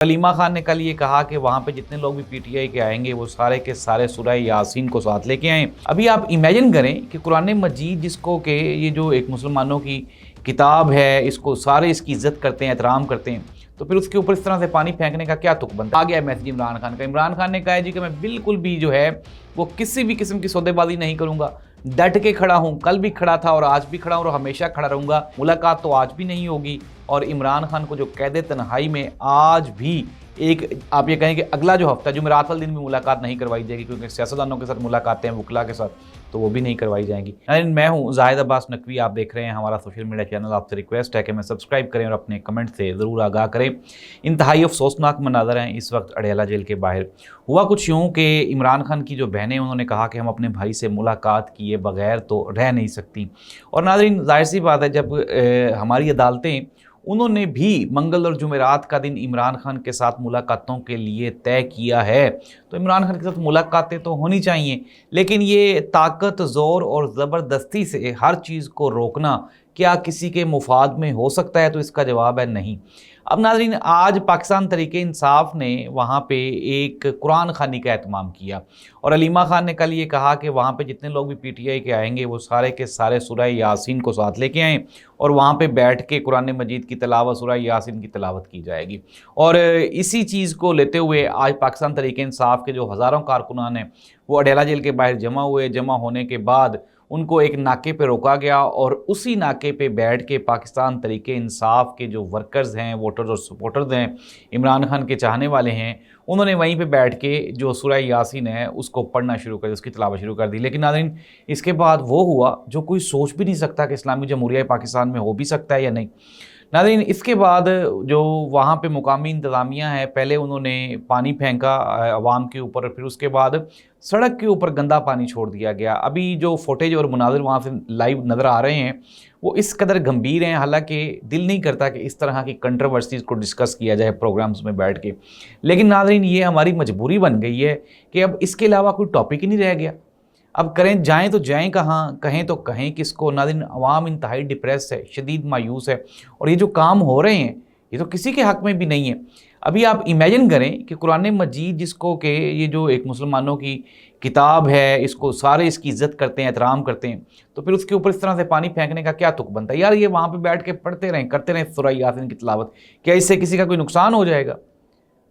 सलीमा खान ने कल ये कहा कि वहाँ पे जितने लोग भी पीटीआई के आएंगे वो सारे के सारे सूरह यासीन को साथ लेके आएँ। अभी आप इमेजिन करें कि कुरान मजीद जिसको कि ये जो एक मुसलमानों की किताब है, इसको सारे इसकी इज्जत करते हैं, एहतराम करते हैं, तो फिर उसके ऊपर इस तरह से पानी फेंकने का क्या तुक बनता है। आ गया मैसेज इमरान खान का। इमरान खान ने कहा है जी कि मैं बिल्कुल भी जो है वो किसी भी किस्म की सौदेबाजी नहीं करूँगा, डट के खड़ा हूँ, कल भी खड़ा था और आज भी खड़ा हूँ और हमेशा खड़ा रहूँगा। मुलाकात तो आज भी नहीं होगी। और इमरान खान को जो कैद तन्हाई में आज भी एक आप ये कहें कि अगला जो हफ्ता जुमेरात वाले दिन भी मुलाकात नहीं करवाई जाएगी, क्योंकि सियासतदानों के साथ मुलाकातें हैं, वकला के साथ, तो वो भी नहीं करवाई जाएंगी। मैं हूँ जाहिद अब्बास नकवी, आप देख रहे हैं हमारा सोशल मीडिया चैनल। आपसे रिक्वेस्ट है कि मैं सब्सक्राइब करें और अपने कमेंट से ज़रूर आगाह करें। इंतहाई अफसोसनाक मनाज़र हैं इस वक्त अडयाला जेल के बाहर। हुआ कुछ यूँ कि इमरान खान की जो बहनें, उन्होंने कहा कि हम अपने भाई से मुलाकात किए बगैर तो रह नहीं सकती। और नाज़रीन, जाहिर सी बात है, जब हमारी अदालतें उन्होंने भी मंगल और जुमेरात का दिन इमरान खान के साथ मुलाकातों के लिए तय किया है, तो इमरान खान के साथ मुलाकातें तो होनी चाहिए। लेकिन ये ताकत, ज़ोर और ज़बरदस्ती से हर चीज़ को रोकना क्या किसी के मुफाद में हो सकता है? तो इसका जवाब है नहीं। अब नाज़रीन, आज पाकिस्तान तहरीक इंसाफ ने वहाँ पे एक कुरान खानी का एहतमाम किया और सलीमा खान ने कल ये कहा कि वहाँ पे जितने लोग भी पीटीआई के आएंगे वो सारे के सारे सूरह यासीन को साथ लेके आएँ और वहाँ पे बैठ के कुरान मजीद की तिलावत, सूरह यासीन की तिलावत की जाएगी। और इसी चीज़ को लेते हुए आज पाकिस्तान तहरीक इंसाफ के जो हज़ारों कारकुनान हैं वो अडयाला जेल के बाहर जमा हुए। जमा होने के बाद उनको एक नाके पे रोका गया और उसी नाके पे बैठ के पाकिस्तान तहरीक इंसाफ के जो वर्कर्स हैं, वोटर्स और सपोर्टर्स हैं, इमरान खान के चाहने वाले हैं, उन्होंने वहीं पे बैठ के जो सूरह यासीन है उसको पढ़ना शुरू कर दी, उसकी तिलावत शुरू कर दी। लेकिन नाज़रीन, इसके बाद वो हुआ जो कोई सोच भी नहीं सकता कि इस्लामी जमहूरिया पाकिस्तान में हो भी सकता है या नहीं। नाज़रीन, इसके बाद जो वहाँ पे मुकामी इंतज़ामिया है, पहले उन्होंने पानी फेंका अवाम के ऊपर, फिर उसके बाद सड़क के ऊपर गंदा पानी छोड़ दिया गया। अभी जो फुटेज और मुनाज़िर वहाँ से लाइव नज़र आ रहे हैं वो इस कदर गंभीर हैं, हालांकि दिल नहीं करता कि इस तरह की कंट्रोवर्सीज़ को डिस्कस किया जाए प्रोग्राम्स में बैठ के। लेकिन नाज़रीन, ये हमारी मजबूरी बन गई है कि अब इसके अलावा कोई टॉपिक ही नहीं रह गया। अब करें, जाएँ तो जाएँ कहाँ, कहें तो कहें किसको। नाज़रीन, अवाम इंतहाई डिप्रेस है, शदीद मायूस है और ये जो काम हो रहे हैं ये तो किसी के हक़ में भी नहीं है। अभी आप इमेजिन करें कि कुरान मजीद जिसको कि ये जो एक मुसलमानों की किताब है, इसको सारे इसकी इज्जत करते हैं, एहतराम करते हैं, तो फिर उसके ऊपर इस तरह से पानी फेंकने का क्या तुक बनता है? यार, ये वहाँ पे बैठ के पढ़ते रहें, करते रहें सूरह यासीन की तिलावत, क्या इससे किसी का कोई नुकसान हो जाएगा?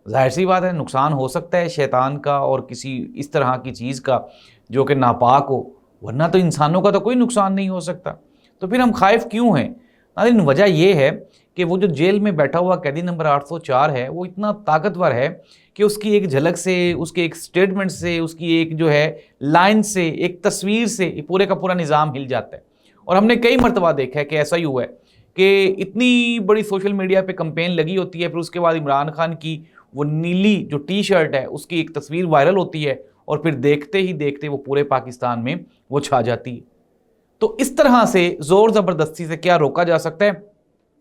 जाहिर सी बात है, नुकसान हो सकता है शैतान का और किसी इस तरह की चीज़ का जो कि नापाक हो, वरना तो इंसानों का तो कोई नुकसान नहीं हो सकता। तो फिर हम खाइफ क्यों हैं? नाज़रीन, वजह यह है कि वो जो जेल में बैठा हुआ कैदी नंबर 804 है वो इतना ताकतवर है कि उसकी एक झलक से, उसके एक स्टेटमेंट से, उसकी एक जो है लाइन से, एक तस्वीर से पूरे का पूरा निज़ाम हिल जाता है। और हमने कई मरतबा देखा है कि ऐसा ही हुआ है कि इतनी बड़ी सोशल मीडिया पे कैंपेन लगी होती है, फिर उसके बाद इमरान खान की वो नीली जो टी शर्ट है उसकी एक तस्वीर वायरल होती है और फिर देखते ही देखते वो पूरे पाकिस्तान में वो छा जाती है। तो इस तरह से ज़ोर ज़बरदस्ती से क्या रोका जा सकता है?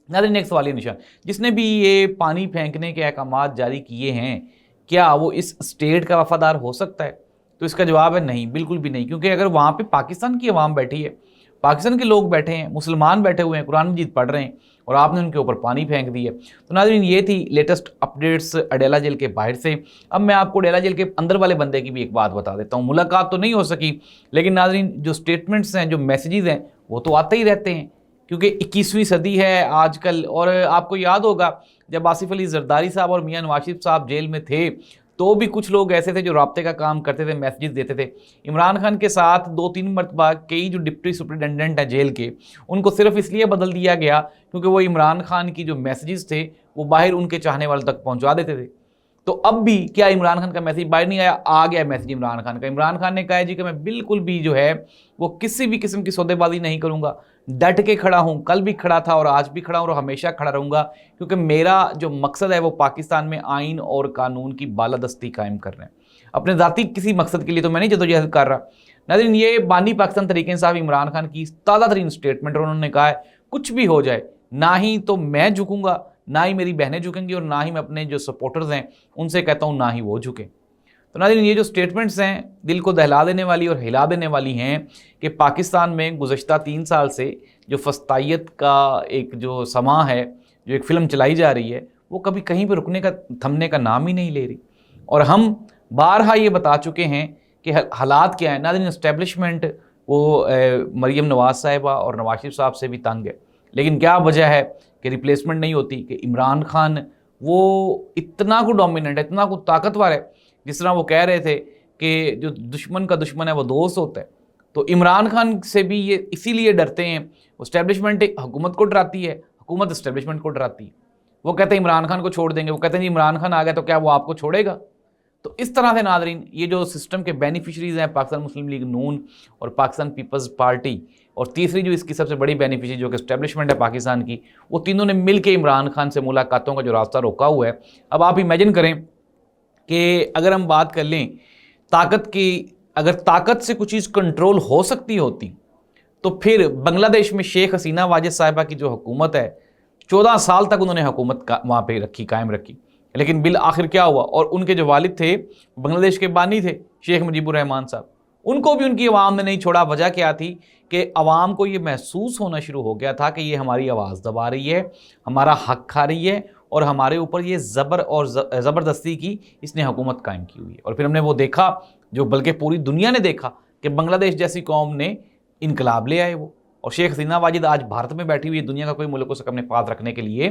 नाज़रीन, एक सवालिया निशान, जिसने भी ये पानी फेंकने के अहकामात जारी किए हैं, क्या वो इस स्टेट का वफादार हो सकता है? तो इसका जवाब है नहीं, बिल्कुल भी नहीं। क्योंकि अगर वहाँ पे पाकिस्तान की आवाम बैठी है, पाकिस्तान के लोग बैठे हैं, मुसलमान बैठे हुए हैं, कुरान मजीद पढ़ रहे हैं और आपने उनके ऊपर पानी फेंक दी है। तो नाज़रीन, ये थी लेटेस्ट अपडेट्स अडयाला जेल के बाहर से। अब मैं आपको अडयाला जेल के अंदर वाले बंदे की भी एक बात बता देता हूँ। मुलाकात तो नहीं हो सकी, लेकिन नाज़रीन, जो स्टेटमेंट्स हैं, जो मैसेजेस हैं, वो तो आते ही रहते हैं, क्योंकि 21वीं सदी है आजकल। और आपको याद होगा जब आसिफ अली जरदारी साहब और मियां नवाज शरीफ साहब जेल में थे तो भी कुछ लोग ऐसे थे जो राब्ते का काम करते थे, मैसेजेस देते थे। इमरान खान के साथ 2-3 मरतबा कई जो डिप्टी सुपरिटेंडेंट हैं जेल के, उनको सिर्फ इसलिए बदल दिया गया क्योंकि वो इमरान खान की जो मैसेजेस थे वो बाहर उनके चाहने वालों तक पहुंचा देते थे। तो अब भी क्या इमरान खान का मैसेज बाहर नहीं आया? आ गया मैसेज इमरान खान का। इमरान खान ने कहा है जी कि मैं बिल्कुल भी जो है वो किसी भी किस्म की सौदेबाजी नहीं करूँगा, डट के खड़ा हूँ, कल भी खड़ा था और आज भी खड़ा हूँ और हमेशा खड़ा रहूँगा, क्योंकि मेरा जो मकसद है वो पाकिस्तान में आइन और कानून की बालादस्ती कायम करना है। अपने ज़ाती किसी मकसद के लिए तो मैं नहीं जदोजहद कर रहा। नाज़रीन, ये बानी पाकिस्तान तहरीक इंसाफ इमरान खान की ताज़ा तरीन स्टेटमेंट, और उन्होंने कहा है कुछ भी हो जाए, ना ही तो मैं झुकूँगा, ना ही मेरी बहनें झुकेंगी और ना ही मैं अपने जो सपोर्टर्स हैं उनसे कहता हूँ ना ही वो झुकें। तो नाज़रीन, ये जो स्टेटमेंट्स हैं दिल को दहला देने वाली और हिला देने वाली हैं कि पाकिस्तान में गुज़श्ता 3 साल से जो फस्तायत का एक जो समा है, जो एक फ़िल्म चलाई जा रही है, وہ کبھی کہیں پہ رکنے کا تھمنے کا نام ہی نہیں لے رہی. اور ہم بارہا یہ بتا چکے ہیں کہ حالات کیا ہیں. ناظرین اسٹیبلشمنٹ وہ مریم نواز صاحبہ اور نواز شریف صاحب سے بھی تنگ ہے، لیکن کیا وجہ ہے کہ ریپلیسمنٹ نہیں ہوتی؟ کہ عمران خان وہ اتنا کو ڈومیننٹ ہے، اتنا کو طاقتور ہے، جس طرح وہ کہہ رہے تھے کہ جو دشمن کا دشمن ہے وہ دوست ہوتا ہے. تو عمران خان سے بھی یہ اسی لیے ڈرتے ہیں. اسٹیبلشمنٹ حکومت کو ڈراتی ہے، حکومت اسٹیبلشمنٹ کو ڈراتی ہے. وہ کہتے ہیں عمران خان کو چھوڑ دیں گے، وہ کہتے ہیں جی عمران خان آ گیا تو کیا وہ آپ کو چھوڑے گا؟ تو اس طرح سے ناظرین یہ جو سسٹم کے بینیفیشریز ہیں پاکستان مسلم لیگ نون اور پاکستان پیپلز پارٹی، اور تیسری جو اس کی سب سے بڑی بینیفیشری جو کہ اسٹیبلشمنٹ ہے پاکستان کی، وہ تینوں نے مل کے عمران خان سے ملاقاتوں کا جو راستہ روکا ہوا ہے. اب آپ امیجن کریں کہ اگر ہم بات کر لیں طاقت کی، اگر طاقت سے کچھ چیز کنٹرول ہو سکتی ہوتی تو پھر بنگلہ دیش میں شیخ حسینہ واجد صاحبہ کی جو حکومت ہے 14 سال تک انہوں نے حکومت وہاں پہ رکھی، قائم رکھی. لیکن بالآخر کیا ہوا؟ اور ان کے جو والد تھے بنگلہ دیش کے بانی تھے شیخ مجیب الرحمان صاحب، ان کو بھی ان کی عوام نے نہیں چھوڑا. وجہ کیا تھی؟ کہ عوام کو یہ محسوس ہونا شروع ہو گیا تھا کہ یہ ہماری آواز دبا رہی ہے، ہمارا حق کھا رہی ہے، اور ہمارے اوپر یہ زبر اور زبردستی کی اس نے حکومت قائم کی ہوئی ہے. اور پھر ہم نے وہ دیکھا جو بلکہ پوری دنیا نے دیکھا کہ بنگلہ دیش جیسی قوم نے انقلاب لے آئے وہ. اور شیخ حسینہ واجد آج بھارت میں بیٹھی ہوئی، دنیا کا کوئی ملک اسے اپنے پاس رکھنے کے لیے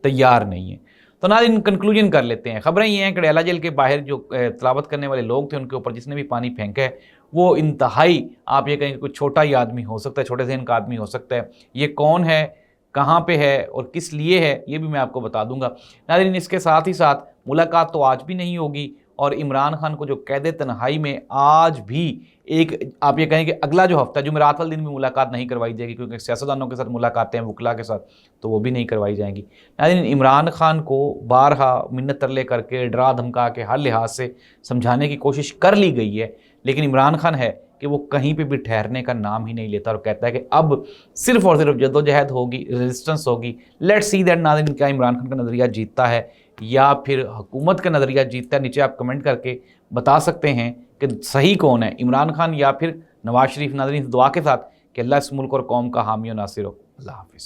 تیار نہیں ہے. تو ناظرین کنکلوژن کر لیتے ہیں. خبریں یہ ہیں کہ ڈیلا جیل کے باہر جو تلاوت کرنے والے لوگ تھے ان کے اوپر جس نے بھی پانی پھینکا ہے وہ انتہائی، آپ یہ کہیں کہ کوئی چھوٹا ہی آدمی ہو سکتا ہے، چھوٹے ذہن کا آدمی ہو سکتا ہے. یہ کون ہے، کہاں پہ ہے اور کس لیے ہے، یہ بھی میں آپ کو بتا دوں گا. ناظرین اس کے ساتھ ہی ساتھ ملاقات تو آج بھی نہیں ہوگی، اور عمران خان کو جو قید تنہائی میں آج بھی ایک، آپ یہ کہیں کہ اگلا جو ہفتہ جمعرات والے دن بھی ملاقات نہیں کروائی جائے گی، کیونکہ سیاستدانوں کے ساتھ ملاقاتیں ہیں وکلا کے ساتھ، تو وہ بھی نہیں کروائی جائیں گی. ناظرین عمران خان کو بارہا منت ترلے کر کے ڈرا دھمکا کے ہر لحاظ سے سمجھانے کی کوشش کر لی گئی ہے، لیکن عمران خان ہے کہ وہ کہیں پہ بھی ٹھہرنے کا نام ہی نہیں لیتا، اور کہتا ہے کہ اب صرف اور صرف جدوجہد ہوگی، ریزسٹنس ہوگی. Let's see that. ناظرین کیا عمران خان کا نظریہ جیتتا ہے یا پھر حکومت کا نظریہ جیتتا ہے؟ نیچے آپ کمنٹ کر کے بتا سکتے ہیں کہ صحیح کون ہے، عمران خان یا پھر نواز شریف. ناظرین دعا کے ساتھ کہ اللہ اس ملک اور قوم کا حامی و ناصر ہو. اللہ حافظ.